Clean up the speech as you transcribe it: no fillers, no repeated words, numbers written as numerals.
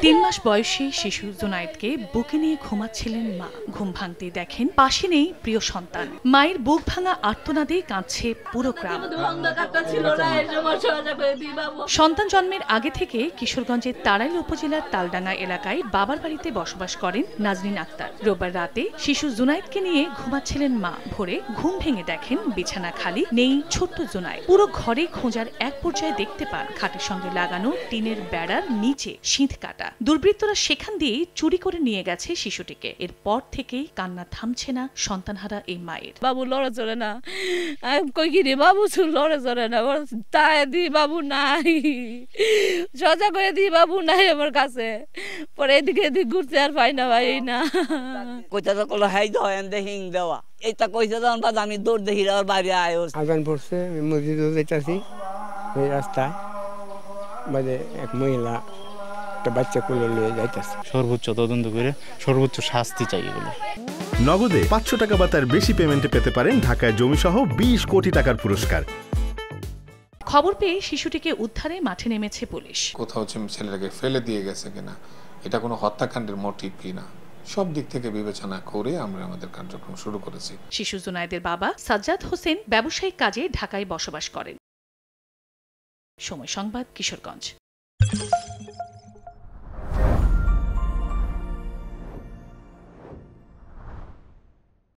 3 মাস বয়সী শিশু জুনায়েদকে বুকে নিয়ে ঘুমাচ্ছিলেন মা। ঘুম ভাঙতে দেখেন পাশে নেই প্রিয় সন্তান। মায়ের বুক ভাঙা আর্তনাদে কাঁদছে পুরো গ্রাম। সন্তান জন্মের আগে থেকে কিশোরগঞ্জের তাড়াইল উপজেলার তালডাঙ্গা এলাকায় বাবার বাড়িতে বসবাস করেন নাজনীন আক্তার। রোববার রাতে শিশু জুনায়েদকে নিয়ে ঘুমাচ্ছিলেন মা। ভোরে ঘুম ভেঙে দেখেন বিছানা খালি, নেই ছোট্ট জুনায়েদ। পুরো ঘরে খোঁজার এক পর্যায়ে দেখতে পান খাটের সঙ্গে লাগানো টিনের বেড়ার নিচে সিঁধ কাটা। দুর্বৃত্তরা সেখান দিয়ে চুরি করে নিয়ে গেছে শিশুটিকে। এরপর থেকেই কান্না থামছে না সন্তানহারা এই মায়ের। বাবু লড়ে চলে না, কই গিয়ে বাবু লড়ে চলে না, তাই দি বাবু নাই, সজা করে দি বাবু নাই আমার কাছে। পরে এদিকে এদিক ঘুরতে আর পাই না ভাই না। কইতা তো কল হাই দাও এন্ড হিং দেওয়া এটা কইতে দাও বাদ আমি দৌড় দেখি আর বাইরে আয়ো। আজান পড়ছে, আমি মসজিদে যাইতাছি, এই রাস্তায় বাজে এক মহিলা একটা বাচ্চা কোলে নিয়ে যাইতাছে। সর্বোচ্চ তদন্ত করে সর্বোচ্চ শাস্তি চাই এগুলো। নগদে 500 টাকা বা তার বেশি পেমেন্টে পেতে পারেন ঢাকায় জমিসহ 20 কোটি টাকার পুরস্কার। খবর পেয়ে শিশুটিকে উদ্ধারে মাঠে নেমেছে পুলিশ। কোথাও ছেলেটাকে ফেলে দিয়ে গেছে কিনা, এটা কোনো হত্যাকাণ্ডের মোটিভ কিনা, সব দিক থেকে বিবেচনা করে আমরা আমাদের কার্যক্রম শুরু করেছি। শিশু জুনায়েদের বাবা সাজ্জাদ হোসেন ব্যবসায়িক কাজে ঢাকায় বসবাস করেন। সময় সংবাদ, কিশোরগঞ্জ।